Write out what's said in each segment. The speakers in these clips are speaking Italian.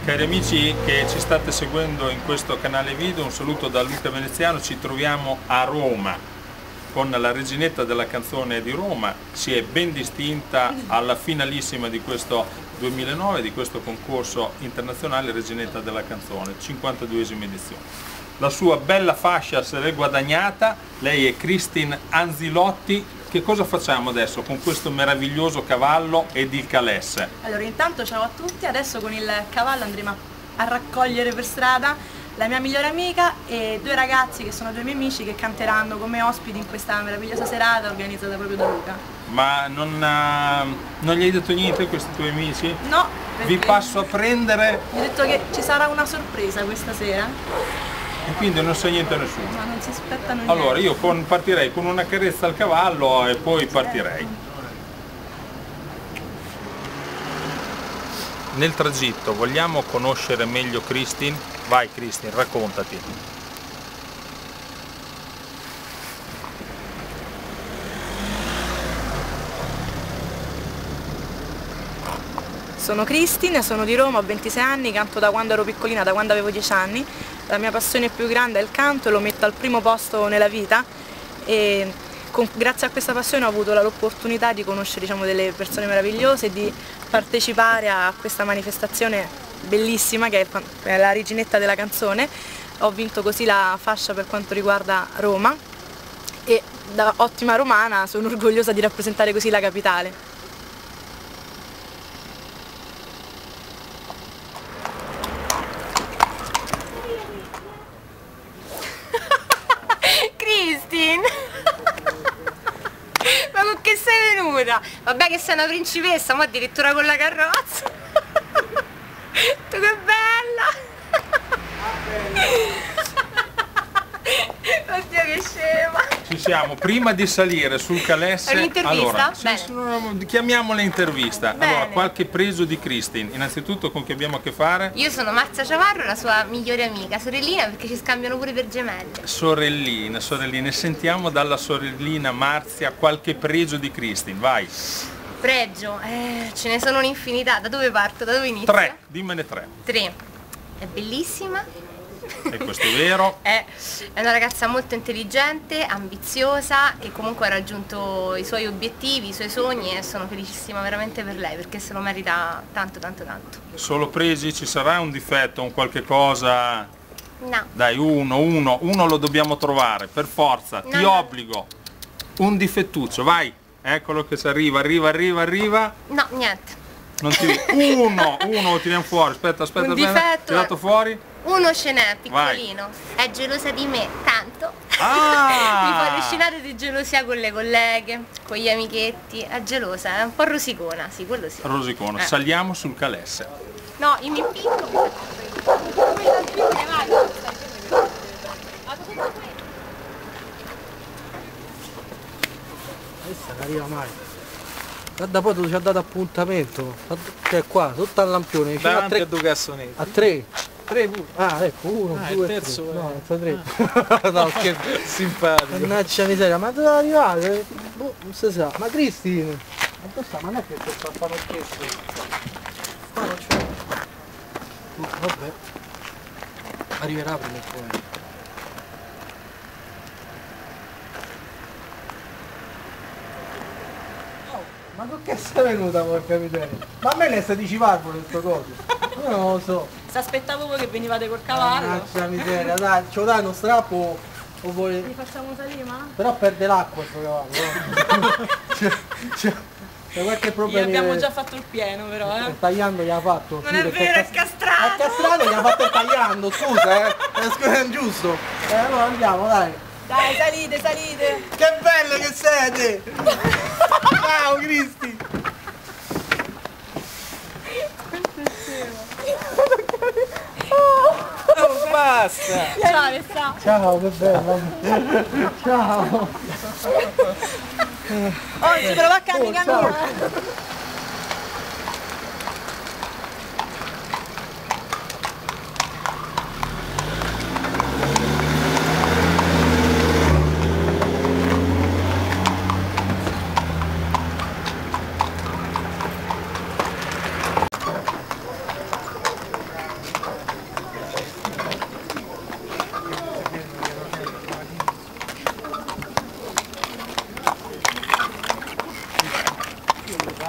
Cari amici che ci state seguendo in questo canale video, un saluto da Luca Veneziano. Ci troviamo a Roma con la reginetta della canzone di Roma. Si è ben distinta alla finalissima di questo 2009, di questo concorso internazionale Reginetta della canzone, 52esima edizione. La sua bella fascia se l'è guadagnata, lei è Christine Anzilotti. Che cosa facciamo adesso con questo meraviglioso cavallo ed il calesse? Allora, intanto ciao a tutti, adesso con il cavallo andremo a raccogliere per strada la mia migliore amica e due ragazzi che sono due miei amici che canteranno come ospiti in questa meravigliosa serata organizzata proprio da Luca. Ma non gli hai detto niente a questi tuoi amici? No, Vi passo a prendere. Gli ho detto che ci sarà una sorpresa questa sera. E quindi non sa niente a nessuno. Ma non si aspettano niente. Allora io partirei con una carezza al cavallo e poi partirei. Nel tragitto vogliamo conoscere meglio Christine? Vai Christine, raccontati. Sono Christine, sono di Roma, ho 26 anni, canto da quando ero piccolina, da quando avevo 10 anni. La mia passione più grande è il canto e lo metto al primo posto nella vita e grazie a questa passione ho avuto l'opportunità di conoscere, diciamo, delle persone meravigliose e di partecipare a questa manifestazione bellissima che è la Reginetta della canzone. Ho vinto così la fascia per quanto riguarda Roma e da ottima romana sono orgogliosa di rappresentare così la capitale. Ma con che sei venuta? Vabbè che sei una principessa, ma addirittura con la carrozza. Tu che bella! Oddio che scema! Ci siamo, prima di salire sul calesse. È un'intervista? Allora, chiamiamola intervista. Bene. Allora, qualche preso di Christine. Innanzitutto con chi abbiamo a che fare? Io sono Marzia Ciavarro, la sua migliore amica, sorellina, perché ci scambiano pure per gemelle. Sorellina, sorellina. Sentiamo dalla sorellina Marzia qualche pregio di Christine, vai. Pregio? Ce ne sono un'infinità. Da dove parto? Da dove inizio? 3, dimmene 3. 3. È bellissima. E questo è vero. È una ragazza molto intelligente, ambiziosa, che comunque ha raggiunto i suoi obiettivi, i suoi sogni e sono felicissima veramente per lei perché se lo merita tanto tanto tanto. Solo pregi, ci sarà un difetto, un qualche cosa? No. Dai, uno lo dobbiamo trovare, per forza, ti obbligo. Un difettuccio, vai. Eccolo che si arriva. No, niente. Non ti... Uno lo tiriamo fuori, aspetta. Un difetto. Tirato fuori. Uno ce n'è, piccolino. Vai. È gelosa di me, tanto. Ah! Mi fa le scenate di gelosia con le colleghe, con gli amichetti. È gelosa, è un po' rosicona, sì, quello sì. Rosicona, saliamo sul calesse. No, io mi impicco. Questa non arriva mai. Guarda, poi tu ci ha dato appuntamento. Cioè qua, tutto al lampione. Vicino a 3 cassonetti. A 3. 3 pure. Ah, ecco, 1, 2, 3. No, non 3. No, che simpatico. Mannaggia miseria, ma dove arrivate? Boh, non si sa. Ma Christine! Ma dove sta? Ma non è che sto a fare lo scherzo. Qua non c'è. Vabbè. Arriverà prima o poi. Ma tu che sei venuta, porca miseria? Ma a me ne stai di civarvo questo coso? Io non lo so. Se aspettavo voi che venivate col cavallo. Mannaggia miseria, dai, ce lo dai uno strappo o vuoi... Li facciamo salire, ma? Però perde l'acqua questo cavallo. C'è qualche Gli problema. abbiamo già fatto il pieno però, Il tagliando gli ha fatto. Non è vero, è castrato. È castrato, gli ha fatto il tagliando, scusa, è giusto. Allora andiamo, dai. Dai, salite. Che bello che siete! Ciao Cristi! Oh, basta! Ciao Alessà. Ciao, che bello! Ciao! Oh, si prova a camminare.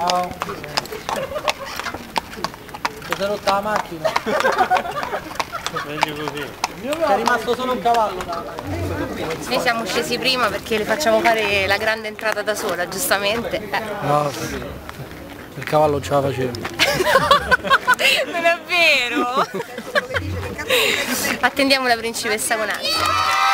Ciao. Ti sei rotta la macchina? Meglio così. È rimasto solo un cavallo. Noi siamo scesi prima perché le facciamo fare la grande entrata da sola, giustamente. No, il cavallo non ce la faceva. Non è vero? Attendiamo la principessa con ansia.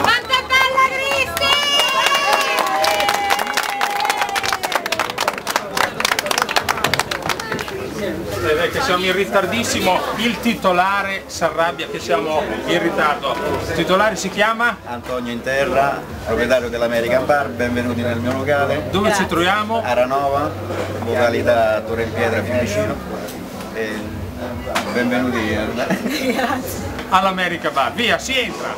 Quanto è bella Cristi! Che siamo in ritardissimo, il titolare si arrabbia che siamo in ritardo. Il titolare si chiama? Antonio Interra, proprietario dell'American Bar, benvenuti nel mio locale. Dove ci troviamo? Aranova, località Torre in Pietra, Fiumicino. E benvenuti all'American Bar. Via, si entra!